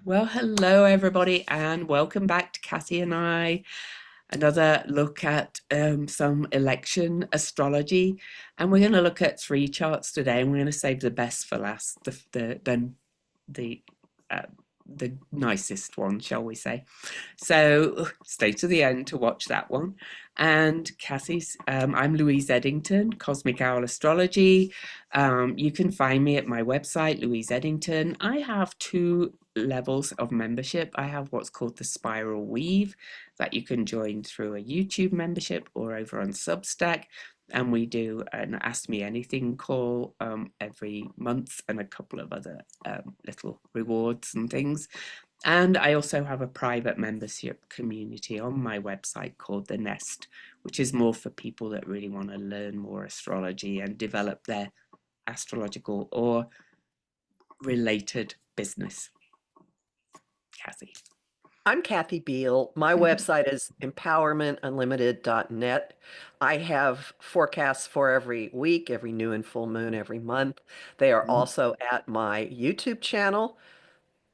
Well, hello everybody, and welcome back to Cassie and I. Another look at some election astrology, and we're going to look at three charts today, and we're going to save the best for last, the uh, the nicest one, shall we say? So stay to the end to watch that one. And I'm Louise Edington, Cosmic Owl Astrology. You can find me at my website, Louise Edington. I have two levels of membership. I have what's called the Spiral Weave that you can join through a YouTube membership or over on Substack. And we do an Ask Me Anything call every month and a couple of other little rewards and things. And I also have a private membership community on my website called The Nest, which is more for people that really want to learn more astrology and develop their astrological or related business. Cassie. I'm Kathy Beal. My website is empowermentunlimited.net. I have forecasts for every week, every new and full moon, every month. They are also at my YouTube channel,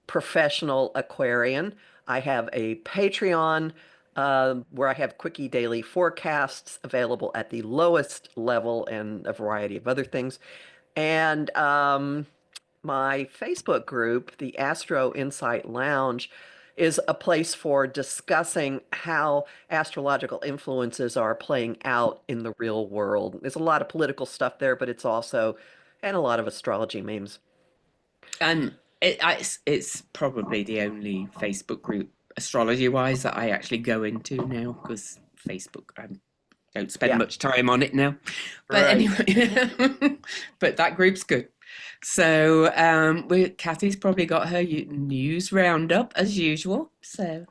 Professional Aquarian. I have a Patreon where I have quickie daily forecasts available at the lowest level and a variety of other things. And my Facebook group, the Astro Insight Lounge, is a place for discussing how astrological influences are playing out in the real world. There's a lot of political stuff there, but and a lot of astrology memes. And it's probably the only Facebook group astrology wise that I actually go into now because Facebook, I don't spend Yeah, much time on it now. But right. anyway, but that group's good. So Kathy's probably got her news roundup as usual. So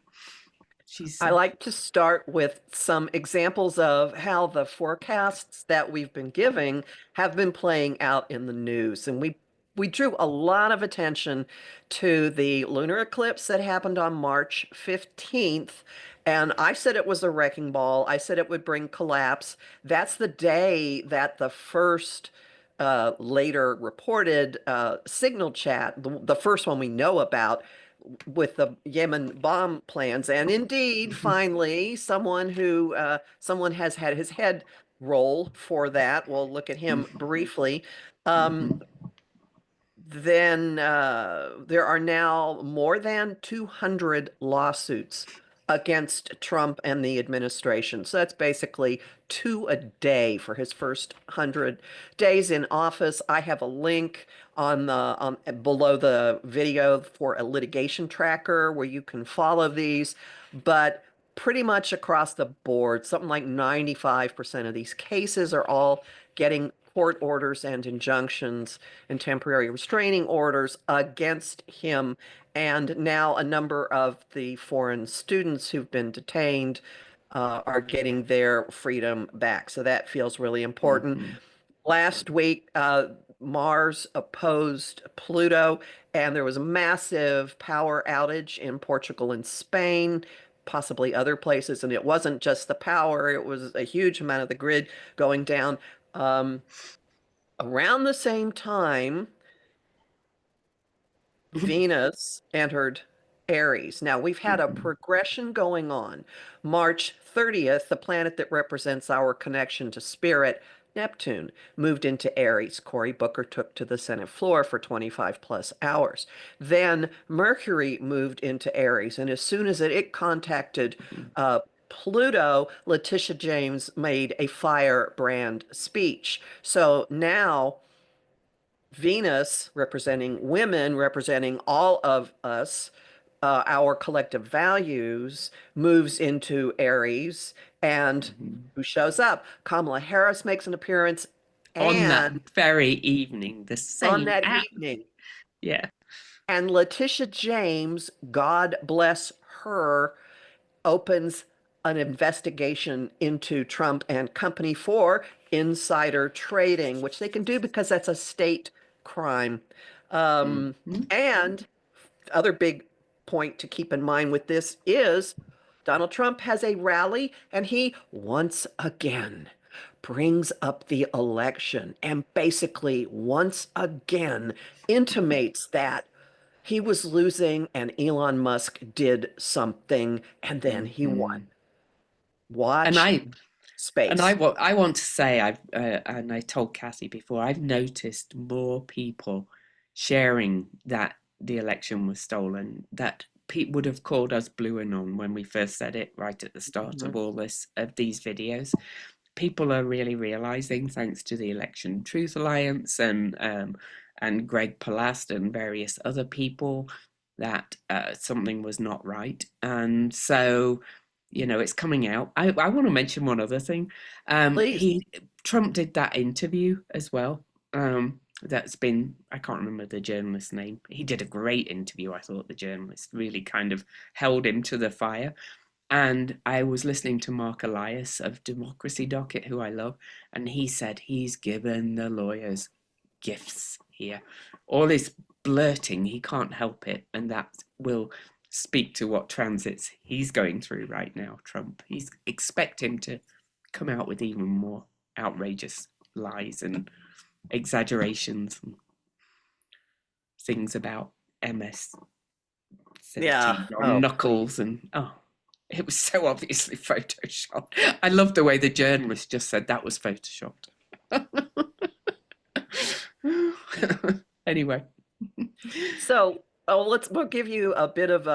she's I like to start with some examples of how the forecasts that we've been giving have been playing out in the news. And we drew a lot of attention to the lunar eclipse that happened on March 15th. And I said it was a wrecking ball. I said it would bring collapse. That's the day that the first later reported signal chat, the first one we know about, with the Yemen bomb plans. And indeed, finally, someone has had his head roll for that. We'll look at him briefly. Um, then there are now more than 200 lawsuits against Trump and the administration. So that's basically two a day for his first 100 days in office. I have a link on below the video for a litigation tracker where you can follow these, but pretty much across the board, something like 95% of these cases are all getting court orders and injunctions and temporary restraining orders against him. And now a number of the foreign students who've been detained are getting their freedom back. So that feels really important. Last week, Mars opposed Pluto, and there was a massive power outage in Portugal and Spain, possibly other places. And it wasn't just the power, it was a huge amount of the grid going down. Around the same time, Venus entered Aries. Now, we've had a progression going on. March 30th, the planet that represents our connection to spirit, Neptune, moved into Aries. Cory Booker took to the Senate floor for 25 plus hours. Then Mercury moved into Aries, and as soon as it contacted Pluto, Letitia James made a firebrand speech. So now Venus, representing women, representing all of us, our collective values, moves into Aries. And who shows up? Kamala Harris makes an appearance. on that And very evening, the on same that hour. evening, Yeah. and Letitia James, God bless her, opens an investigation into Trump and company for insider trading, which they can do because that's a state crime. Mhm. And other big point to keep in mind with this is Donald Trump has a rally and he once again brings up the election and basically once again intimates that he was losing and Elon Musk did something and then he won. Mhm. And Watch I space. I want to say I've and I told Cassie before, I've noticed more people sharing that the election was stolen, that people would have called us blue anon when we first said it right at the start Mhm. of all this of these videos. People are really realizing, thanks to the Election Truth Alliance and Greg Palast and various other people, that something was not right. And so, it's coming out. I want to mention one other thing. Please. He Trump did that interview as well. That's been, I can't remember the journalist's name. He did a great interview. I thought the journalist really kind of held him to the fire. And I was listening to Mark Elias of Democracy Docket, who I love, and he said he's given the lawyers gifts here. All this blurting, he can't help it, and that will speak to what transits he's going through right now, Trump. He's expect him to come out with even more outrageous lies and exaggerations and things about Yeah. MS-13 on Oh, please. Knuckles and it was so obviously photoshopped. I love the way the journalist just said that was photoshopped. Anyway. So, we'll give you a bit of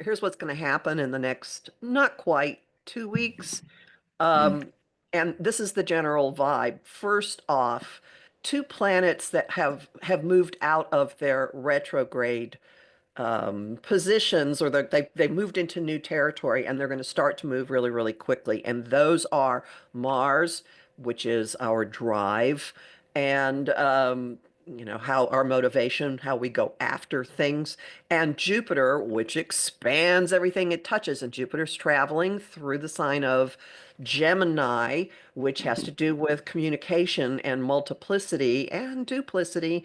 here's what's going to happen in the next not quite 2 weeks. Mm, Um, and this is the general vibe. First off, two planets that have moved out of their retrograde positions, or they moved into new territory, and they're going to start to move really, really quickly. And those are Mars, which is our drive, and how our motivation, how we go after things, and Jupiter, which expands everything it touches. And Jupiter's traveling through the sign of Gemini, which has to do with communication and multiplicity and duplicity,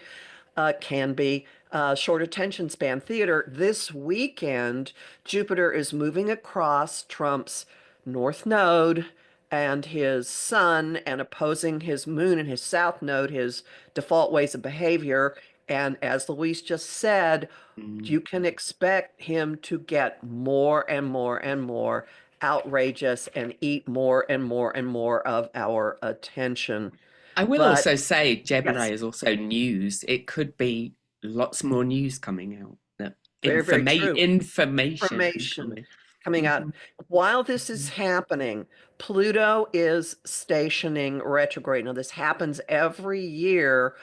can be short attention span theater. This weekend, Jupiter is moving across Trump's north node and his sun and opposing his moon and his south node, his default ways of behavior. And as Louise just said, mm. you can expect him to get more and more and more outrageous and eat more and more and more of our attention. I will But also say Gemini yes, is also news. It could be lots more news coming out. That very, very true. information Information incoming. coming out. Mhm, While this is mhm, happening, Pluto is stationing retrograde. Now, this happens every year,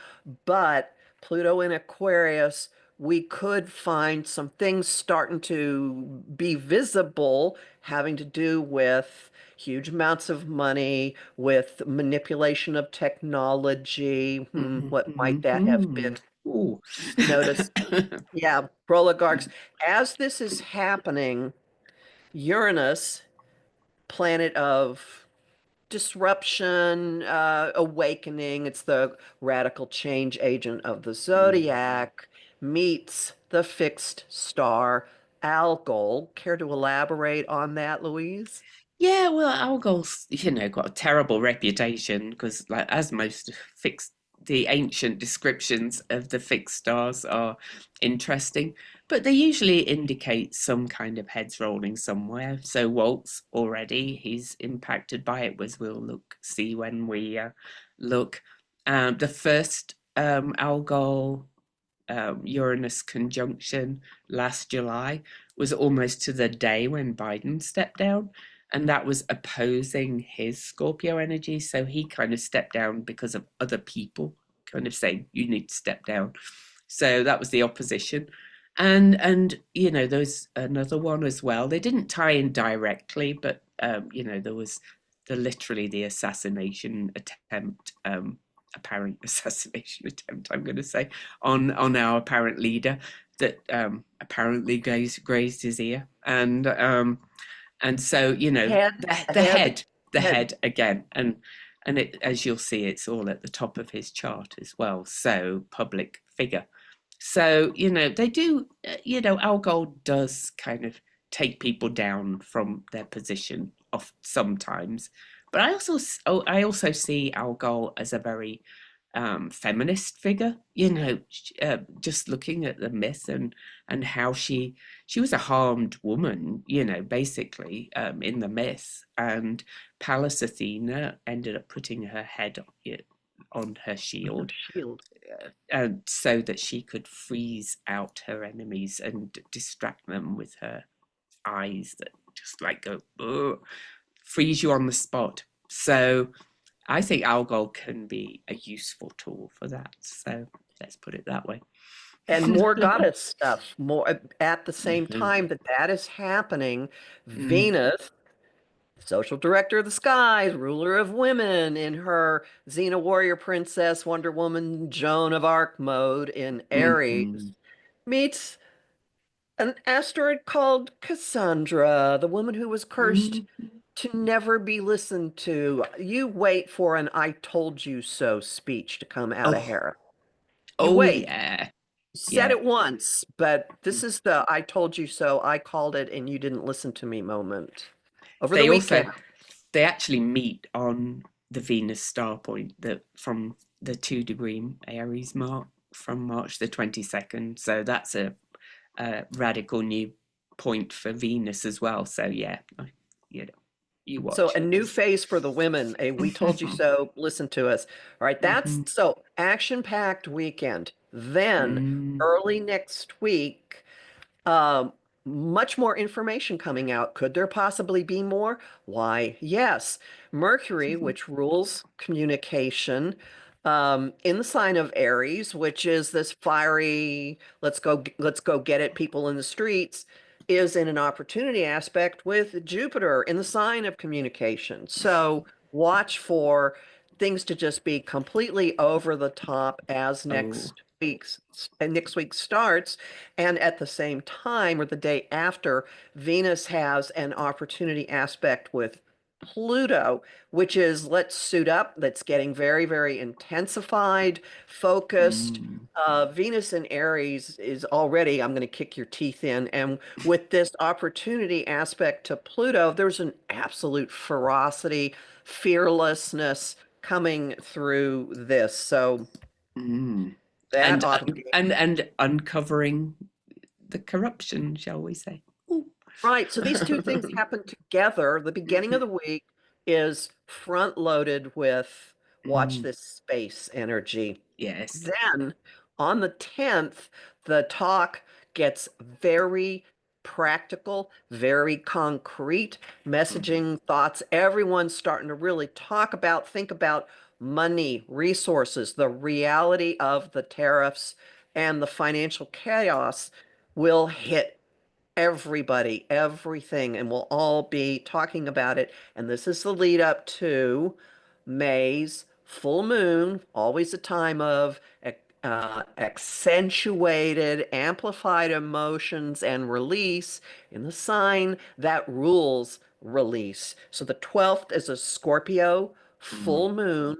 but Pluto in Aquarius, we could find some things starting to be visible having to do with huge amounts of money, with manipulation of technology. mhm, What might mhm, that have mhm. been? Ooh. Notice, yeah, broligarchs. As this is happening, Uranus, planet of disruption, awakening, it's the radical change agent of the Mm. zodiac, meets the fixed star Algol. Care to elaborate on that, Louise? Yeah, well, Algol's, got a terrible reputation because, like, as most the ancient descriptions of the fixed stars are interesting, but they usually indicate some kind of heads rolling somewhere. So Waltz already, he's impacted by it, as we'll see when we look. The first Algol Uranus conjunction last July was almost to the day when Biden stepped down. And that was opposing his Scorpio energy. So he kind of stepped down because of other people kind of saying, you need to step down. So that was the opposition. And there was another one as well. They didn't tie in directly, but there was literally the assassination attempt, apparent assassination attempt, I'm going to say, on our apparent leader that apparently grazed his ear, and so Head, the head, head. head again, and it, as you'll see, it's all at the top of his chart as well. So public figure. So they do. Algol does kind of take people down from their position off sometimes, but I also see Algol as a very feminist figure, just looking at the myth and how she was a harmed woman, basically, in the myth. And Pallas Athena ended up putting her head on her Her shield, shield. so that she could freeze out her enemies and distract them with her eyes that just like go, "Ugh," freeze you on the spot. So I think alcohol can be a useful tool for that. So let's put it that way. And more goddess stuff. More at the same Mhm. time that that is happening, Mm, Venus, social director of the skies, ruler of women, in her Xena warrior princess, Wonder Woman, Joan of Arc mode in Aries, mhm, meets an asteroid called Cassandra, the woman who was cursed mhm. to never be listened to. You wait for an I told you so speech to come out of Oh, Harris. You oh wait. yeah, Said yeah. it once, but this is the I told you so, I called it, and you didn't listen to me moment. Over the They weekend. also they actually meet on the Venus star point that from the 2 degree Aries mark from March the 22nd. So that's a radical new point for Venus as well. So yeah, you know, you So watch. a new phase for the women. A we told you so, listen to us. All right, that's Mhm. so action-packed weekend. Then Mm, early next week, um, much more information coming out. Could there possibly be more? Why, yes. Mercury, which rules communication, in the sign of Aries, which is this fiery, let's go get it, people in the streets, is in an opportunity aspect with Jupiter in the sign of communication. So watch for things to just be completely over the top as oh. next week starts. And at the same time, or the day after, Venus has an opportunity aspect with Pluto, which is let's suit up, that's getting very, very intensified, focused. Mm, Venus in Aries is already, I'm going to kick your teeth in. And with this opportunity aspect to Pluto, there's an absolute ferocity, fearlessness coming through this. So mm. that And ought to be and uncovering the corruption, shall we say? Ooh. right. So these two things happen together. The beginning of Mhm. the week is front loaded with watch Mm, this space energy. yes. Then on the 10th, the talk gets very practical, very concrete, Mm, messaging, thoughts. Everyone's starting to really talk about, think about money, resources, the reality of the tariffs and the financial chaos will hit everybody, everything, and we'll all be talking about it. And this is the lead up to May's full moon, always a time of accentuated, amplified emotions and release in the sign that rules release. So the 12th is a Scorpio mm. full moon.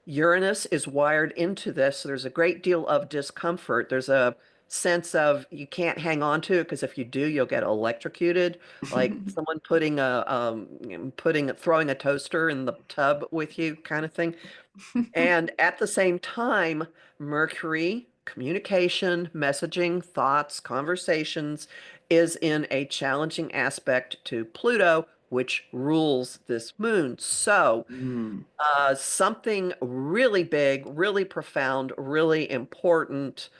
Uranus is wired into this, so there's a great deal of discomfort. There's a sense of you can't hang on to it because if you do, you'll get electrocuted, like someone throwing a toaster in the tub with you, kind of thing. And at the same time, Mercury, communication, messaging, thoughts, conversations, is in a challenging aspect to Pluto, which rules this moon. So Mm. something really big, really profound, really important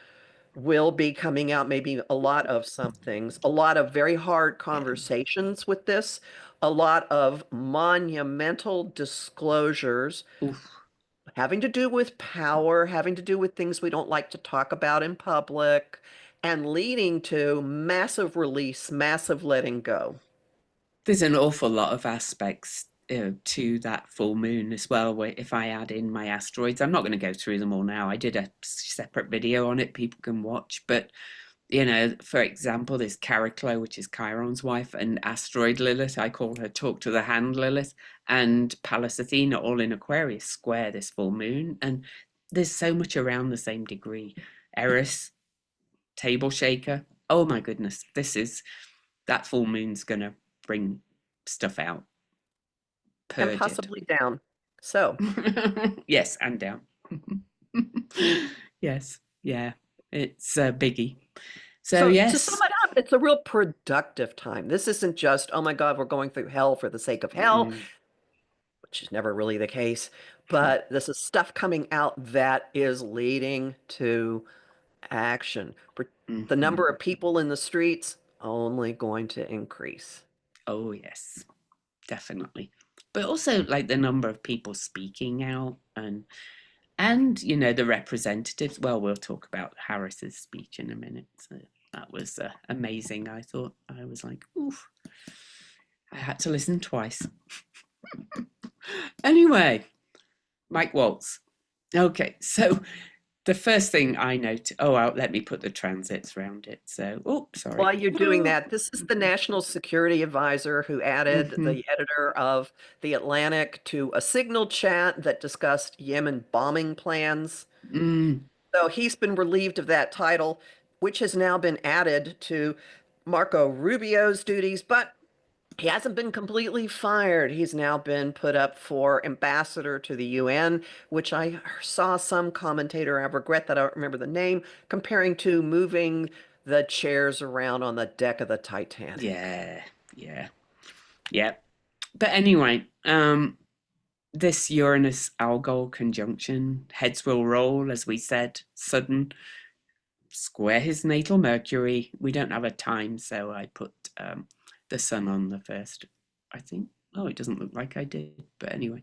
will be coming out. Maybe a lot of some things, a lot of very hard conversations with this, a lot of monumental disclosures Oof. having to do with power, having to do with things we don't like to talk about in public, and leading to massive release, massive letting go. There's an awful lot of aspects to that full moon as well. Where if I add in my asteroids, I'm not going to go through them all now. I did a separate video on it, people can watch. But for example, there's Chariclo, which is Chiron's wife, and asteroid Lilith. I call her Talk to the Hand Lilith, and Pallas Athena, all in Aquarius, square this full moon. And there's so much around the same degree. Eris, Table Shaker. Oh my goodness, that full moon's gonna bring stuff out, And purge it. possibly down. So, Yes, and down. Yes, yeah, it's a biggie. So So to sum yes. it up, it's a real productive time. This isn't just, oh my God, we're going through hell for the sake of hell, Mm, which is never really the case, but this is stuff coming out that is leading to action. The mhm. number of people in the streets only going to increase. Oh yes, definitely. But also like the number of people speaking out and the representatives. Well, we'll talk about Harris's speech in a minute. So that was amazing. I thought I was like, oof. I had to listen twice. Anyway, Mike Waltz. Okay, so the first thing I note. Oh, well, let me put the transits around it. So, oh, sorry. While you're doing that, this is the National Security Advisor who added Mm-hmm. the editor of The Atlantic to a Signal chat that discussed Yemen bombing plans. Mm, So he's been relieved of that title, which has now been added to Marco Rubio's duties, but he hasn't been completely fired. He's now been put up for ambassador to the UN, which I saw some commentator, I regret that I don't remember the name, comparing to moving the chairs around on the deck of the Titanic. yeah, yeah, yeah. But anyway, this Uranus Algol conjunction, heads will roll, as we said, sudden, square his natal Mercury. We don't have a time, so I put the sun on the first, I think. Oh, it doesn't look like I did, but anyway.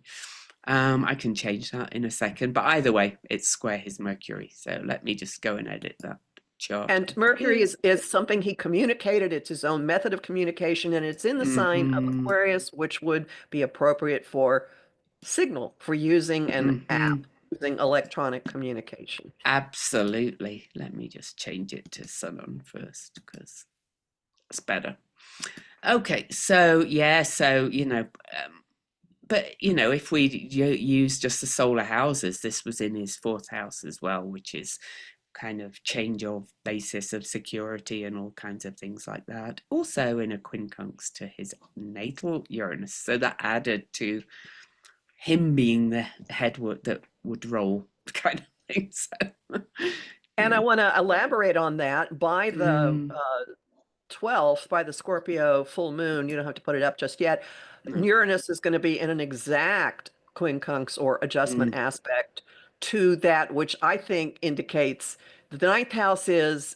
I can change that in a second, but either way, it's square his Mercury. So let me just go and edit that chart. And Mercury is something he communicated. It's his own method of communication, and it's in the sign of Mm-hmm. Aquarius, which would be appropriate for Signal, for using an Mm-hmm. app, using electronic communication. Absolutely. Let me just change it to sun on first because it's better. Okay, so yeah, so but if we use just the solar houses, this was in his fourth house as well, which is kind of change of basis of security and all kinds of things like that. Also in a quincunx to his natal Uranus, so that added to him being the head that would roll kind of thing. So, And I yeah. want to elaborate on that. By the Mm, 12th, by the Scorpio full moon, you don't have to put it up just yet. no. Uranus is going to be in an exact quincunx or adjustment Mm, aspect to that, which I think indicates that the ninth house is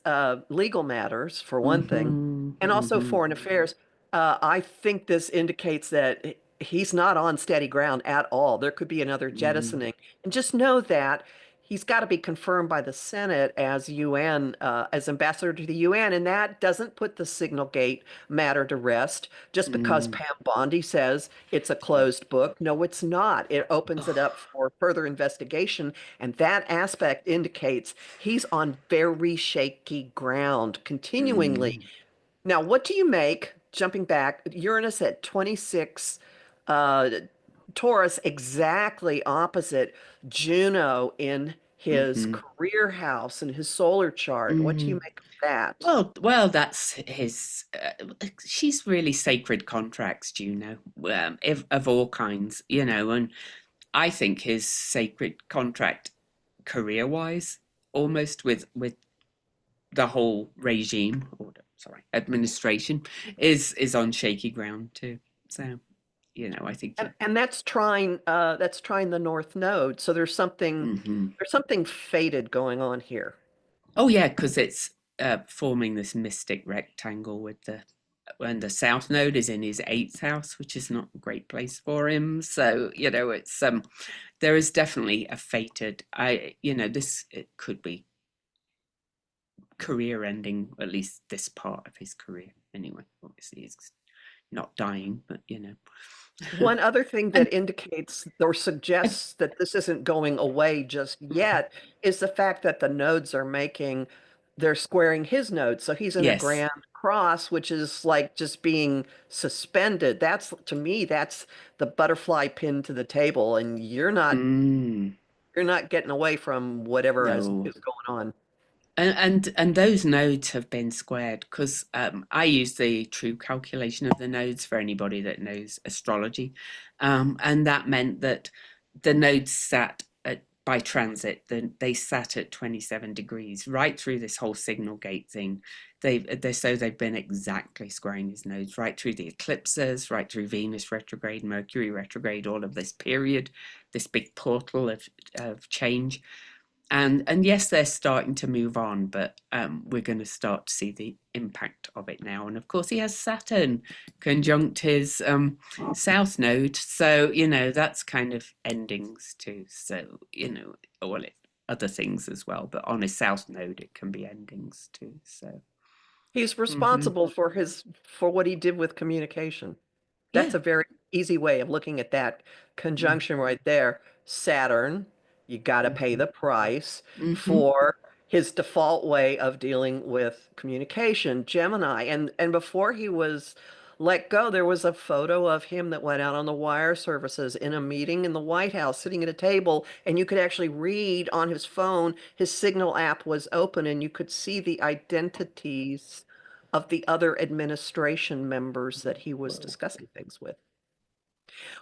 legal matters, for one thing, mm-hmm, and also mm-hmm, foreign affairs. I think this indicates that he's not on steady ground at all. There could be another mm, jettisoning. And just know that he's got to be confirmed by the Senate as UN, as ambassador to the UN, and that doesn't put the Signal Gate matter to rest just because mm. Pam Bondi says it's a closed book. No, it's not. It opens it Oh, up for further investigation, and that aspect indicates he's on very shaky ground continuingly. mm, Now, what do you make, jumping back, Uranus at 26, uh, Taurus exactly opposite Juno in his mm-hmm, career house and his solar chart? What do you mm-hmm. make of that? Well, that's his. She's really sacred contracts, Juno, of all kinds, and I think his sacred contract, career-wise, almost with the whole regime or sorry administration, is on shaky ground too. So I think And that's trying the North Node. So hmm there's something fated going on here. oh yeah, because it's forming this mystic rectangle with the and the south node is in his eighth house, which is not a great place for him. So it's there is definitely a fated. This it could be career ending, at least this part of his career. Anyway, obviously he's not dying, but One other thing and that indicates or suggests that this isn't going away just yet is the fact that the nodes they're squaring his nodes. So he's in a yes. grand cross, which is like just being suspended. To me, that's the butterfly pinned to the table, and Mm, you're not getting away from whatever no. is going on. And those nodes have been squared because I use the true calculation of the nodes for anybody that knows astrology, and that meant that the nodes sat by transit, then they sat at 27 degrees right through this whole signal gate thing. They've been exactly squaring his nose right through the eclipses, right through Venus retrograde, Mercury retrograde, all of this period, this big portal of change. And yes, they're starting to move on, but we're going to start to see the impact of it now. And of course, he has Saturn conjunct his south node, so that's kind of endings too. So well, other things as well, but on his south node, it can be endings too. So He's responsible for what he did with communication. That's yeah. a very easy way of looking at that conjunction right there. Saturn, you got to pay the price Mm-hmm. for his default way of dealing with communication, Gemini. And before he was let go, there was a photo of him that went out on the wire services in a meeting in the White House, sitting at a table, and you could actually read on his phone, his Signal app was open, and you could see the identities of the other administration members that he was discussing things with.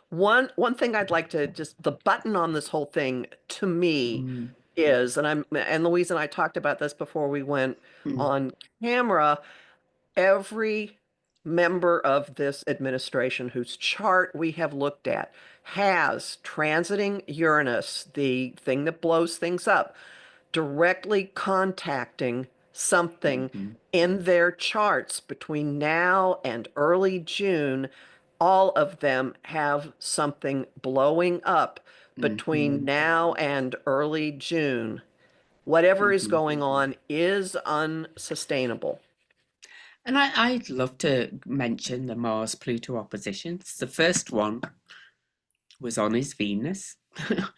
One thing I'd like to just the button on this whole thing to me Mm, is, and Louise and I talked about this before we went mm, on camera, every member of this administration whose chart we have looked at has transiting Uranus, the thing that blows things up, directly contacting something mm-hmm, in their charts between now and early June. All of them have something blowing up between mm-hmm, now and early June. Whatever is mm-hmm. going on is unsustainable. And I'd love to mention the Mars Pluto oppositions. The first one was on his Venus.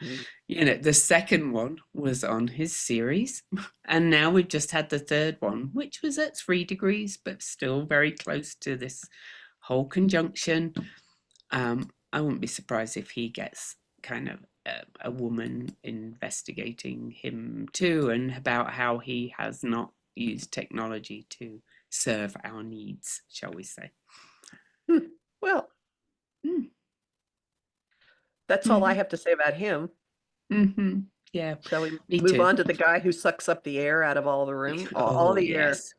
Mm. The second one was on his Ceres. And now we've just had the third one, which was at 3 degrees, but still very close to this whole conjunction. I wouldn't be surprised if he gets kind of a woman investigating him too, and about how he has not used technology to serve our needs, shall we say. Well, Mm, that's all I mhm, have to say about him. mhm. Yeah, Shall we me move too. on to the guy who sucks up the air out of all the room? All Oh, the air. yes.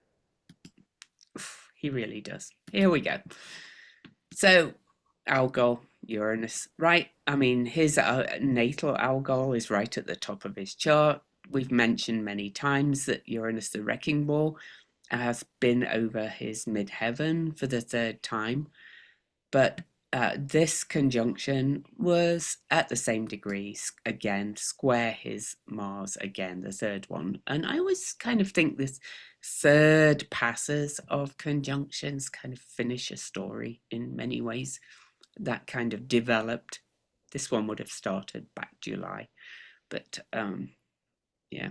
He really does. Here we go. So, Algol, Uranus, right? I mean, his natal Algol is right at the top of his chart. We've mentioned many times that Uranus, the wrecking ball, has been over his midheaven for the third time. But this conjunction was at the same degree, again, square his Mars again, the third one. And I always kind of think this third passes of conjunctions kind of finish a story in many ways that kind of developed. This one would have started back July, but yeah.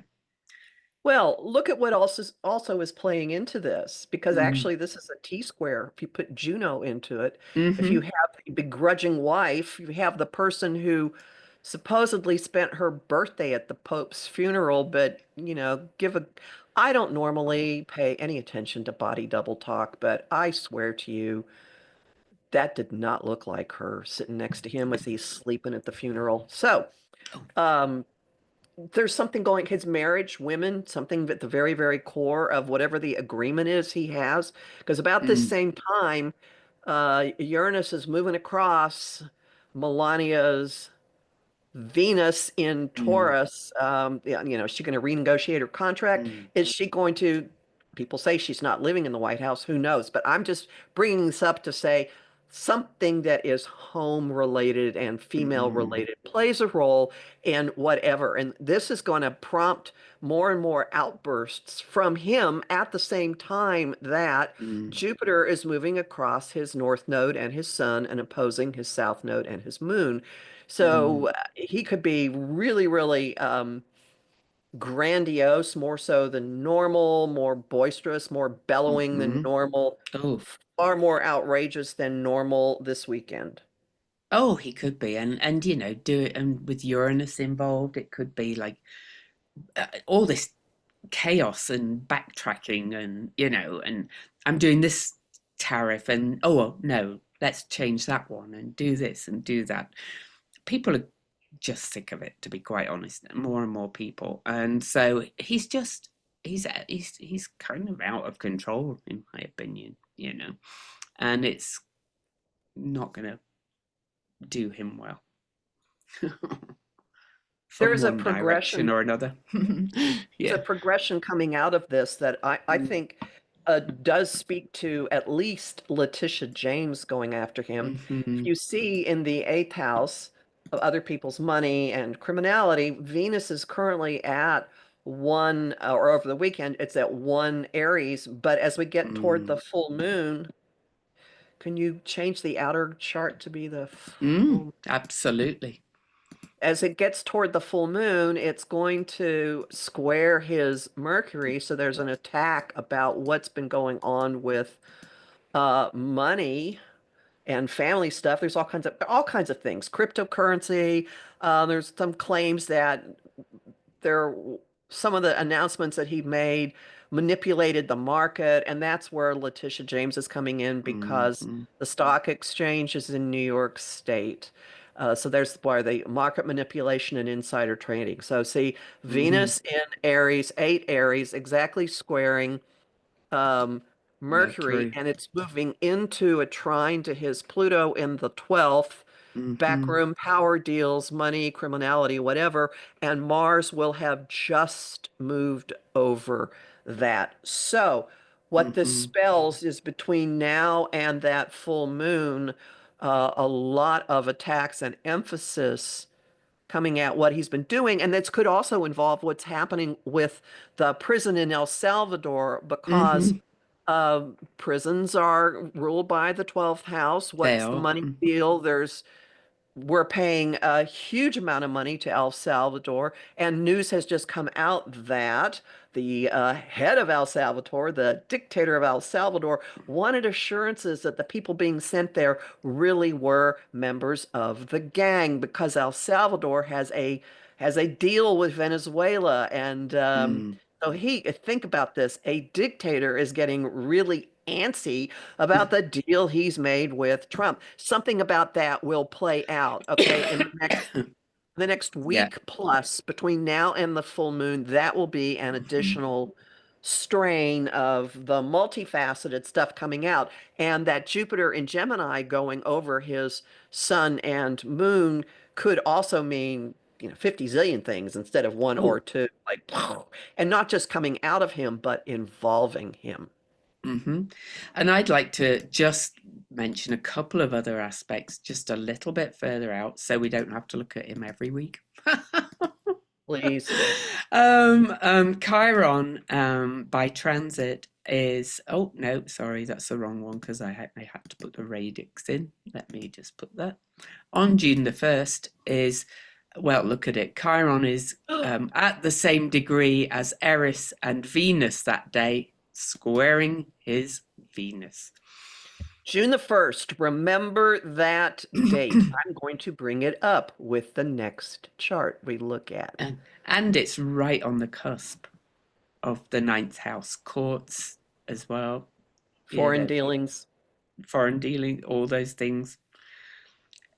Well, look at what also is playing into this, because Mm, actually this is a T square. If you put Juno into it, if you mm-hmm, have the begrudging wife, you have the person who supposedly spent her birthday at the Pope's funeral, but I don't normally pay any attention to body double talk, but I swear to you, that did not look like her sitting next to him as he's sleeping at the funeral. So, oh, um, there's something going, his marriage, women, something at the very, very core of whatever the agreement is he has. Because about this mm, same time, Uranus is moving across Melania's Venus in mm, Taurus. Yeah, is she going to renegotiate her contract? mm, Is she going to? People say she's not living in the White House. Who knows? But I'm just bringing this up to say something that is home related and female mm, related plays a role in whatever. And this is going to prompt more and more outbursts from him at the same time that mm, Jupiter is moving across his north node and his sun and opposing his south node and his moon. mm, So he could be really, really grandiose, more so than normal, more boisterous, more bellowing than mm-hmm. normal, Oh, far more outrageous than normal this weekend. oh, he could be, and do it, and with Uranus involved, it could be like all this chaos and backtracking, and I'm doing this tariff, and oh well, no, let's change that one and do this and do that. People are just sick of it, to be quite honest. More and more people, and so he's kind of out of control, in my opinion. And it's not going to do him well. There From is a one direction progression. or another. There's Yeah. a progression coming out of this that I Mm, think does speak to at least Letitia James going after him. If mhm, you see in the eighth house of other people's money and criminality, Venus is currently at one, or over the weekend, it's at one Aries. But as we get toward the mm, full moon, can you change the outer chart to be the full? absolutely. As it gets toward the full moon, it's going to square his Mercury. So there's an attack about what's been going on with money and family stuff. There's all kinds of things. Cryptocurrency. There's some claims that there some of the announcements that he made manipulated the market, and that's where Letitia James is coming in because Mhm, the stock exchange is in New York State. So there's why the market manipulation and insider trading. So see, mhm. Venus in Aries, 8 Aries, exactly squaring um, Mercury, Mercury. and it's moving into a trine to his Pluto in the 12th. Mhm, Backroom power deals, money, criminality, whatever, and Mars will have just moved over that. So, what this mhm, spells is between now and that full moon, a lot of attacks and emphasis coming at what he's been doing. And this could also involve what's happening with the prison in El Salvador because mhm. prisons are ruled by the 12th house. They What's the are. money deal? We're paying a huge amount of money to El Salvador, and news has just come out that the head of El Salvador, the dictator of El Salvador, wanted assurances that the people being sent there really were members of the gang because El Salvador has a deal with Venezuela, and Mm. so think about this: a dictator is getting really antsy about the deal he's made with Trump. Something about that will play out, okay, in the next Yeah. week plus between now and the full moon. That will be an Mhm, additional strain of the multifaceted stuff coming out. And that Jupiter in Gemini going over his sun and moon could also mean 50 zillion things instead of one or Oh. two, like, and not just coming out of him, but involving him. Hmm. And I'd like to just mention a couple of other aspects just a little bit further out so we don't have to look at him every week. Please. Chiron by transit is, oh no, sorry, that's the wrong one because I had to put the radix in. Let me just put that. On June the 1st is, well, look at it. Chiron is at the same degree as Eris and Venus that day, squaring his Venus. June the 1st, remember that date. I'm going to bring it up with the next chart we look at. And it's right on the cusp of the ninth house courts as well. Foreign That dealings. foreign dealing, all those things.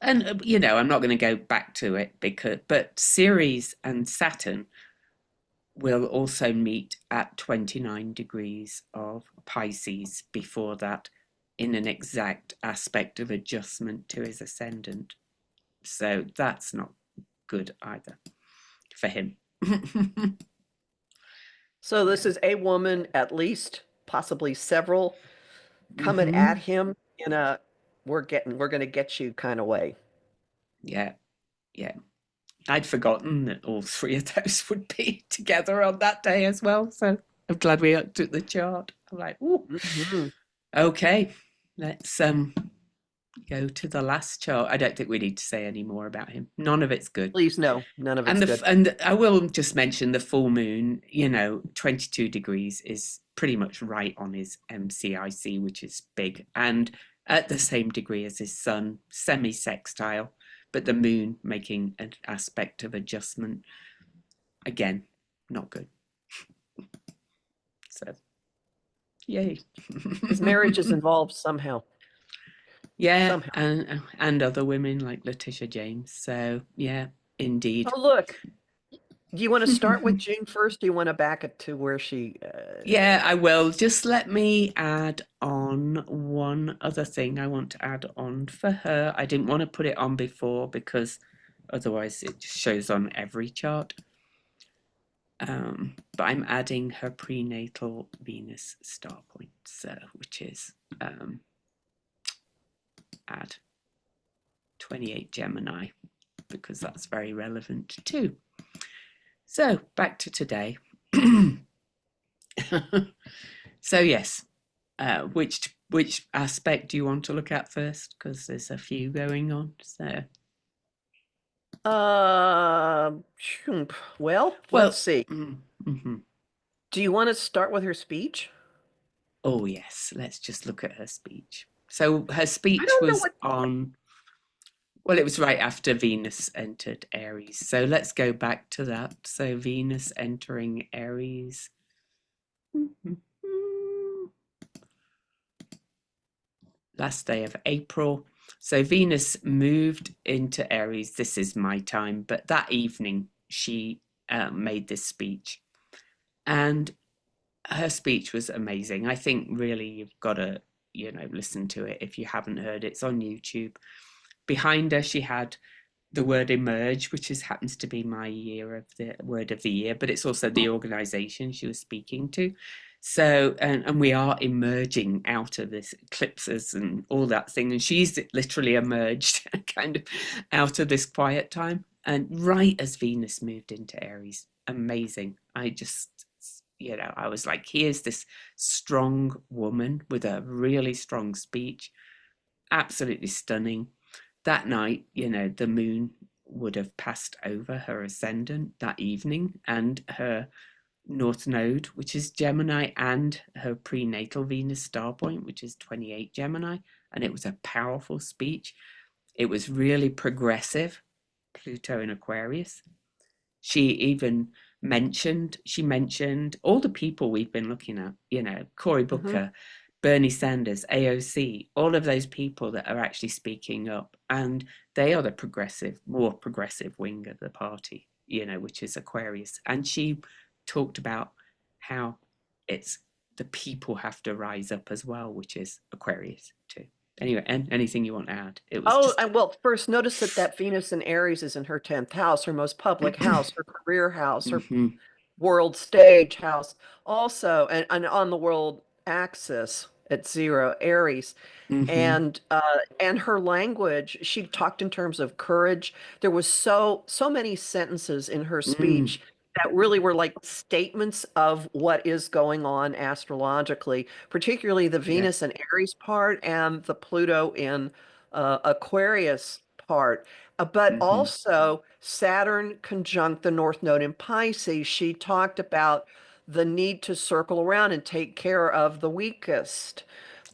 And I'm not going to go back to it but Ceres and Saturn will also meet at 29 degrees of Pisces before that in an exact aspect of adjustment to his ascendant. So that's not good either for him. So this is a woman, at least, possibly several, coming at Hmm. him in a we're gonna get you kind of way. Yeah, yeah. I'd forgotten that all three of those would be together on that day as well. So I'm glad we looked at the chart. I'm like, ooh, Hmm. okay. Let's go to the last chart. I don't think we need to say any more about him. None of it's good. Please, no, none of And it's good. I will just mention the full moon, 22 degrees is pretty much right on his MCIC, which is big, and at the same degree as his sun, semi-sextile, but the moon making an aspect of adjustment. Again, not good. So, yay. His marriage is involved somehow. Yeah, Somehow. and other women like Letitia James. So, yeah. indeed. Oh, look. Do you want to start with June 1st? Do you want to back it to where she Yeah, I will. Just let me add on one other thing I want to add on for her. I didn't want to put it on before because otherwise it just shows on every chart. But I'm adding her prenatal Venus star points, which is add 28 Gemini, because that's very relevant too. So back to today. So yes, which aspect do you want to look at first? Because there's a few going on. So uh well, let's well, see. mm-hmm. Do you want to start with her speech? Oh yes, let's just look at her speech. So her I speech don't know was what on, well, it was right after Venus entered Aries. So let's go back to that. So Venus entering Aries. Last day of April. So Venus moved into Aries. This is my time, but that evening she made this speech, and her speech was amazing. I think really you've got to, listen to it if you haven't heard it. It's on YouTube. Behind her, she had the word emerge, which happens to be my year of the word of the year, but it's also the organization she was speaking to. So, and we are emerging out of this eclipses and all that thing. And she's literally emerged kind of out of this quiet time. And right as Venus moved into Aries, amazing. I just, I was like, here's this strong woman with a really strong speech, absolutely stunning. That night, the moon would have passed over her ascendant that evening, and her North Node, which is Gemini, and her prenatal Venus star point, which is 28 Gemini. And it was a powerful speech. It was really progressive, Pluto in Aquarius. She mentioned all the people we've been looking at, Cory Mhm. Booker, Bernie Sanders, AOC, all of those people that are actually speaking up, and they are the more progressive wing of the party, which is Aquarius. And she talked about how it's the people have to rise up as well, which is Aquarius too. Anyway, and anything you want to add? It was Oh, just well, first, notice that Venus in Aries is in her 10th house, her most public house, her career house, her mm-hmm, world stage house, also, and on the world axis at 0 Aries. mm-hmm, And her language, she talked in terms of courage. There was so many sentences in her mm, speech that really were like statements of what is going on astrologically, particularly the yeah, Venus and Aries part and the Pluto in Aquarius part. But mm-hmm, also Saturn conjunct the North Node in Pisces. She talked about the need to circle around and take care of the weakest.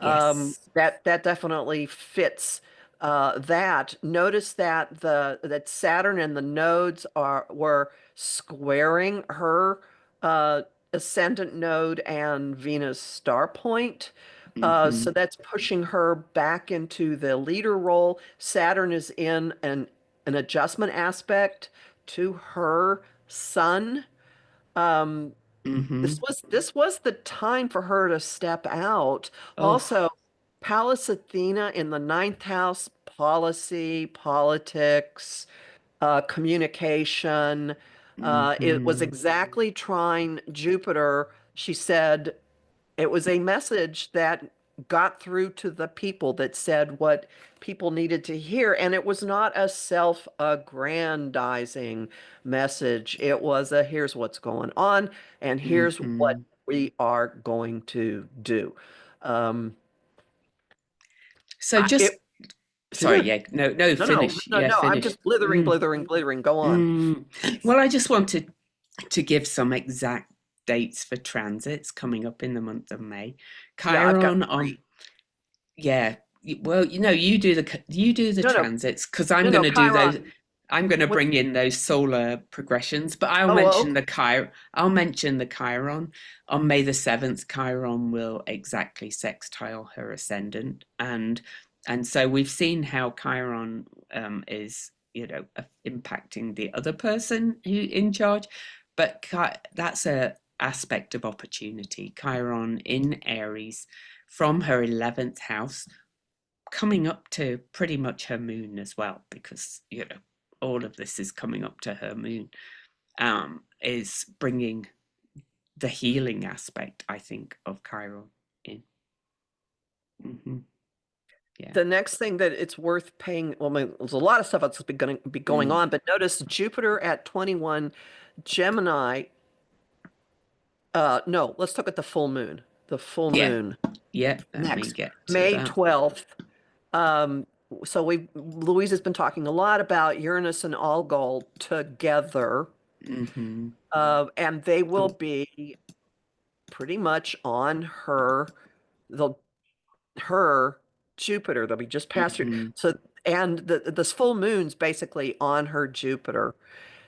yes. That definitely fits that. Notice that that Saturn and the nodes were squaring her uh, ascendant node and Venus star point. Mm-hmm, So that's pushing her back into the leader role. Saturn is in an adjustment aspect to her sun. Um, mm-hmm. this was the time for her to step out. Oh, Also, Pallas Athena in the ninth house, policy, politics, communication. It was mm-hmm, exactly trine Jupiter. She said it was a message that got through to the people, that said what people needed to hear. And it was not a self-aggrandizing message. It was a here's what's going on, and here's what mm-hmm. we are going to do. Um, So just, it sorry, Sure. yeah, no, No, no, finish. no, Yeah, no. I'm finish. just blithering, Mm, blithering, blithering. Go on. mm. Well, I just wanted to give some exact dates for transits coming up in the month of May. Yeah, I've got Chiron on, three. yeah. Well, you do the No, no, transits because I'm no, going no. to do those. Chiron. I'm going to What's bring in those solar progressions, but Oh, well, I'll mention the Chiron on May the 7th. Chiron will exactly sextile her ascendant, and so we've seen how Chiron is, impacting the other person who in charge. But that's a aspect of opportunity. Chiron in Aries from her 11th house, coming up to pretty much her moon as well, because all of this is coming up to her moon, is bringing the healing aspect, I think, of Chiron in. Yeah. The next thing that it's worth paying, well, I mean, there's a lot of stuff that's going to be going on, but notice Jupiter at 21, Gemini. No, let's look at the full moon. The full moon. Yeah, Next, get May that. 12th. So Louise has been talking a lot about Uranus and Algol together. And they will be pretty much on her Jupiter. They'll be just past her. So, and this full moon's basically on her Jupiter.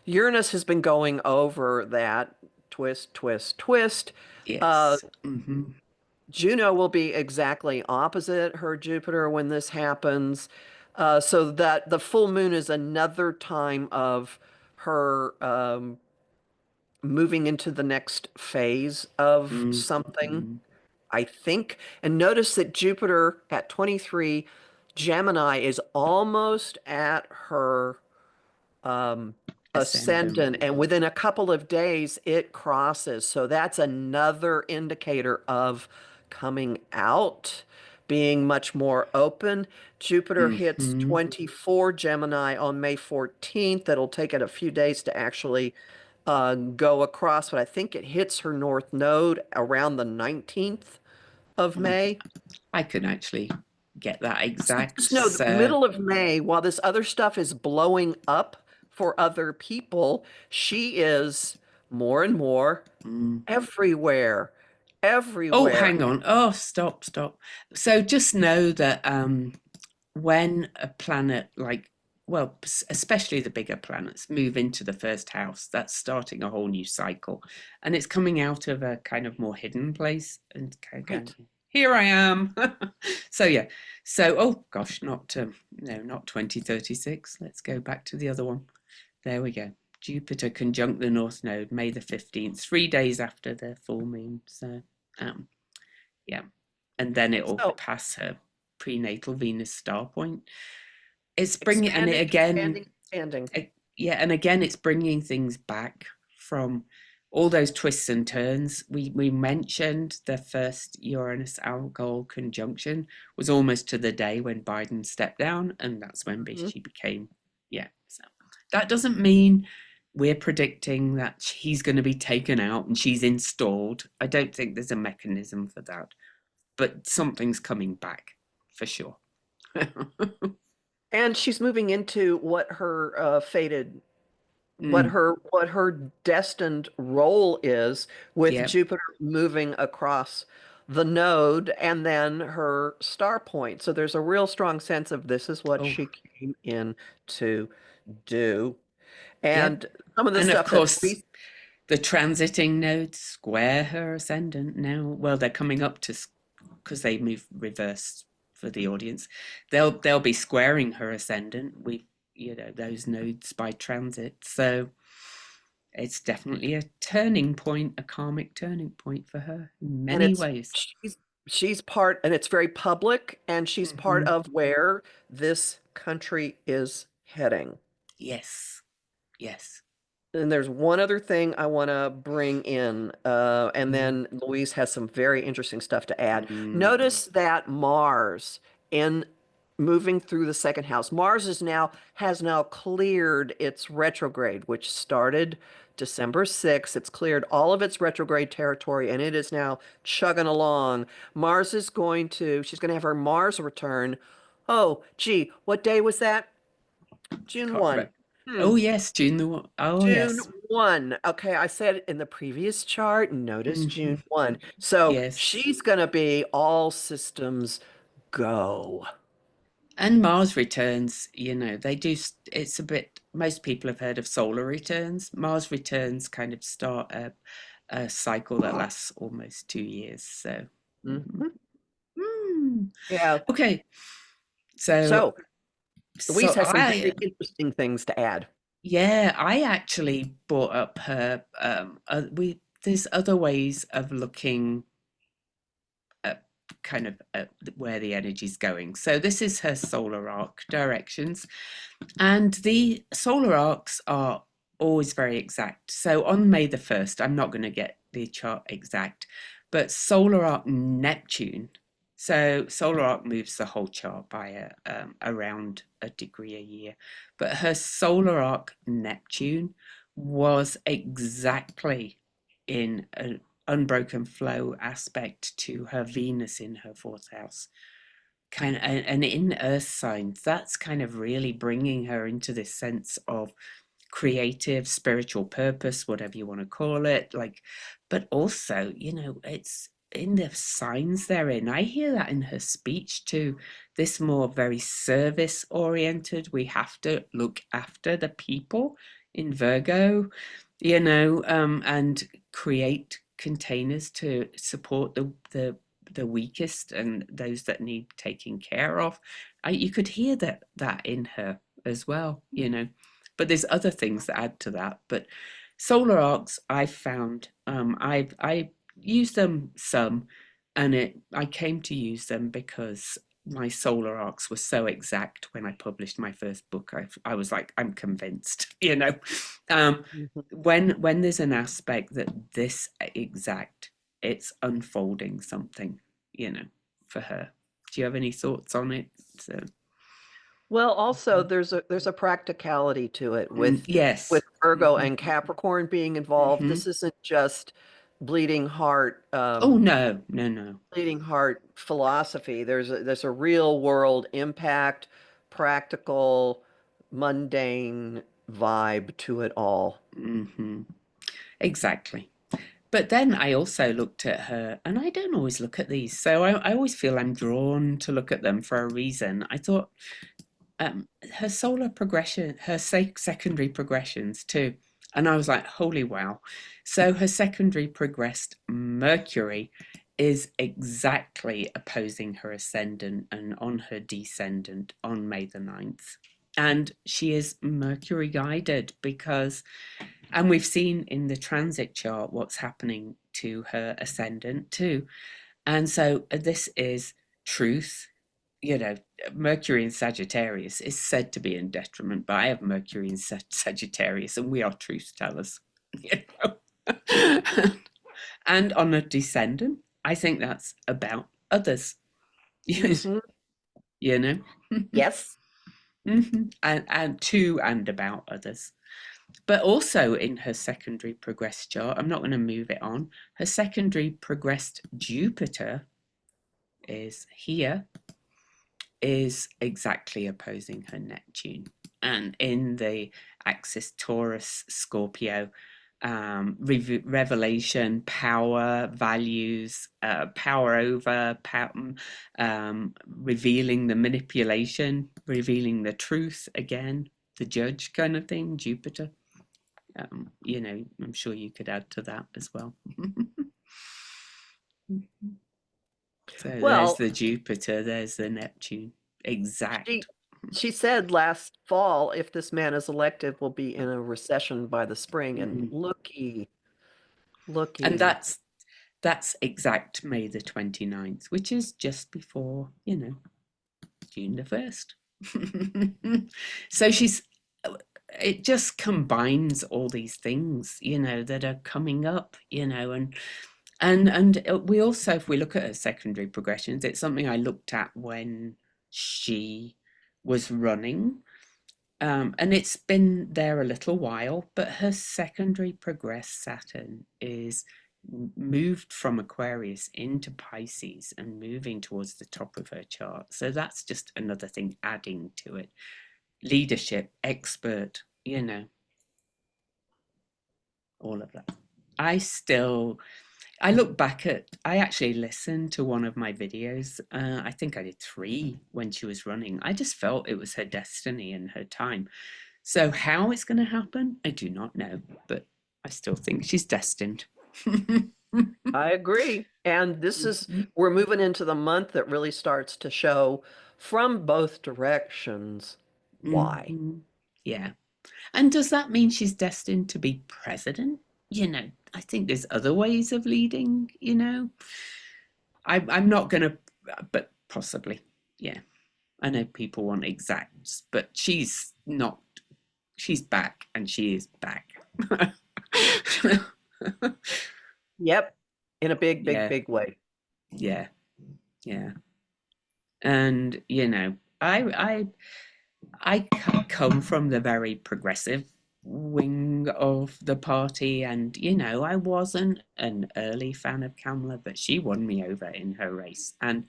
Uranus has been going over that twist, twist, twist. Yes. Juno will be exactly opposite her Jupiter when this happens. So that the full moon is another time of her moving into the next phase of something, I think. And notice that Jupiter at 23, Gemini is almost at her ascendant, and within a couple of days it crosses. So that's another indicator of coming out, being much more open. Jupiter hits 24 Gemini on May 14th. It'll take it a few days to actually go across, but I think it hits her north node around the 19th of May. I can actually get that exact. Just know the middle of May, while this other stuff is blowing up for other people, she is more and more everywhere. Oh, hang on. Oh, stop. So just know that when a planet well, especially the bigger planets move into the first house, that's starting a whole new cycle, and it's coming out of a kind of more hidden place and going, here I am. So yeah. So, oh gosh, not 2036. Let's go back to the other one. There we go. Jupiter conjunct the North Node, May the 15th, 3 days after the full moon. So, yeah. And then it will pass her prenatal Venus star point. It's bringing, expanding, and it again, expanding. Yeah, and again, it's bringing things back from all those twists and turns. We mentioned the first Uranus-Algol conjunction was almost to the day when Biden stepped down, and that's when she became, so that doesn't mean we're predicting that he's going to be taken out and she's installed. I don't think there's a mechanism for that, but something's coming back for sure. And she's moving into what her fated, what her destined role is, with Jupiter moving across the node and then her star point. So there's a real strong sense of this is what she came in to do. And some of the stuff, of course, the transiting nodes square her ascendant now. Well, they're coming up to, because they move reverse for the audience. They'll be squaring her ascendant with those nodes by transit. So it's definitely a turning point, a karmic turning point for her in many ways. She's part, and it's very public, and she's part of where this country is heading. Yes. And there's one other thing I want to bring in, and then Louise has some very interesting stuff to add. Notice that Mars, in moving through the second house, Mars has now cleared its retrograde, which started December 6th. It's cleared all of its retrograde territory, and it is now chugging along. She's going to have her Mars return. Oh, gee, what day was that? June 1. Oh, yes, June the 1. Oh, June 1. Okay, I said in the previous chart, notice June 1. So she's going to be all systems go. And Mars returns, they do, it's a bit, most people have heard of solar returns. Mars returns kind of start a cycle that lasts almost 2 years. So, yeah. Okay. So Louise So has some very interesting things to add. yeah, I actually brought up her, there's other ways of looking at kind of at where the energy's going. So this is her solar arc directions. And the solar arcs are always very exact. So on May the 1st, I'm not going to get the chart exact, but solar arc Neptune. So solar arc moves the whole chart by around a degree a year. But her solar arc Neptune was exactly in an unbroken flow aspect to her Venus in her fourth house kind of, and in earth signs, that's kind of really bringing her into this sense of creative spiritual purpose, whatever you want to call it, like, but also, it's in the signs they're in. I hear that in her speech too, this more very service oriented, we have to look after the people in Virgo, and create containers to support the weakest and those that need taking care of. You could hear that in her as well, But there's other things that add to that. But solar arcs, I've found, I use them some, and I came to use them because my solar arcs were so exact when I published my first book. I was like, I'm convinced, Mhm. when there's an aspect that this exact, it's unfolding something, for her. Do you have any thoughts on it? So, Well, also there's a practicality to it with yes. Virgo Hmm. and Capricorn being involved. Hmm. This isn't just bleeding heart, Oh no, no, no. bleeding heart philosophy. There's a real world impact, practical, mundane vibe to it all. Hmm. Exactly. But then I also looked at her, and I don't always look at these, so I always feel I'm drawn to look at them for a reason. I thought her solar progression, her secondary progressions too. And I was like, holy wow. So her secondary progressed Mercury is exactly opposing her ascendant and on her descendant on May the 9th. And she is Mercury guided because, and we've seen in the transit chart what's happening to her ascendant too. And so this is truth, you know, Mercury in Sagittarius is said to be in detriment, but I have Mercury in Sagittarius, and we are truth tellers. You know? And on a descendant, I think that's about others. you Hmm. know, Yes. and to and about others. But also in her secondary progressed chart, I'm not going to move it on. Her secondary progressed Jupiter is here, is exactly opposing her Neptune. And in the axis Taurus Scorpio, revelation, power, values, power over, revealing the manipulation, revealing the truth again, the judge kind of thing, Jupiter. I'm sure you could add to that as well. So there's Well, the Jupiter, there's the Neptune. she Exact. she said last fall, if this man is elected, we'll be in a recession by the spring. And Mm. And looky. that's exact May the 29th, which is just before, June the 1st. So it just combines all these things, that are coming up, and we also, if we look at her secondary progressions, it's something I looked at when she was running. And it's been there a little while, but her secondary progressed Saturn is moved from Aquarius into Pisces and moving towards the top of her chart. So that's just another thing adding to it. Leadership, expert, all of that. I look back I actually listened to one of my videos. I think I did 3 when she was running. I just felt it was her destiny and her time. So how it's going to happen, I do not know, but I still think she's destined. I agree. And we're moving into the month that really starts to show from both directions Why? Yeah. And does that mean she's destined to be president? I think there's other ways of leading. I'm not going to, but possibly. Yeah. I know people want exacts, but she's not. She's back, and she is back. Yep. In a big, big, Yeah, big way. yeah, yeah. And I come from the very progressive wing of the party, and I wasn't an early fan of Kamala, but she won me over in her race, and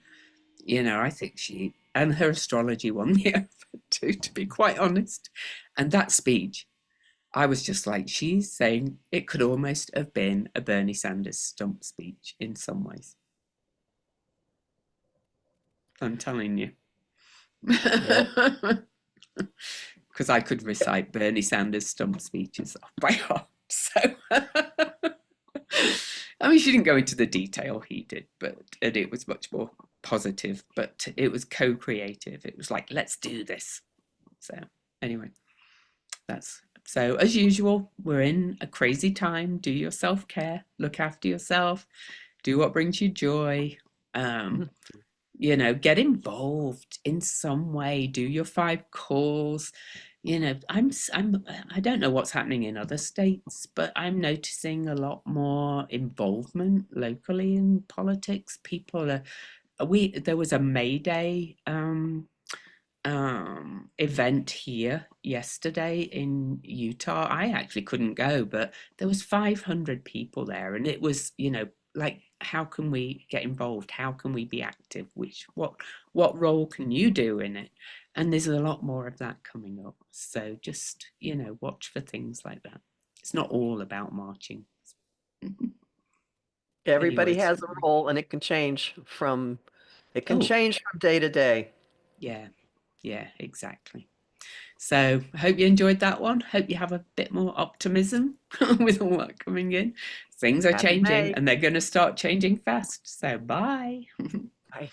I think she and her astrology won me over too, to be quite honest. And that speech, I was just like, she's saying it could almost have been a Bernie Sanders stump speech in some ways. I'm telling you. Yep. Because I could recite Bernie Sanders stump speeches off by heart. So, I mean, she didn't go into the detail he did, but and it was much more positive, but it was co-creative. It was like, let's do this. So, anyway, that's so as usual, we're in a crazy time. Do your self-care, look after yourself, do what brings you joy. Um, get involved in some way, do your 5 calls. I don't know what's happening in other states, but I'm noticing a lot more involvement locally in politics. People are there was a May Day event here yesterday in Utah. I actually couldn't go, but there was 500 people there, and it was, like, how can we get involved? How can we be active? What role can you do in it? And there's a lot more of that coming up. So just, watch for things like that. It's not all about marching. Everybody Anyways, has a role and it can oh, change from day to day. yeah, yeah, exactly. So I hope you enjoyed that one. Hope you have a bit more optimism with all that coming in. Things are Happy changing May. and they're going to start changing fast. So bye. Bye.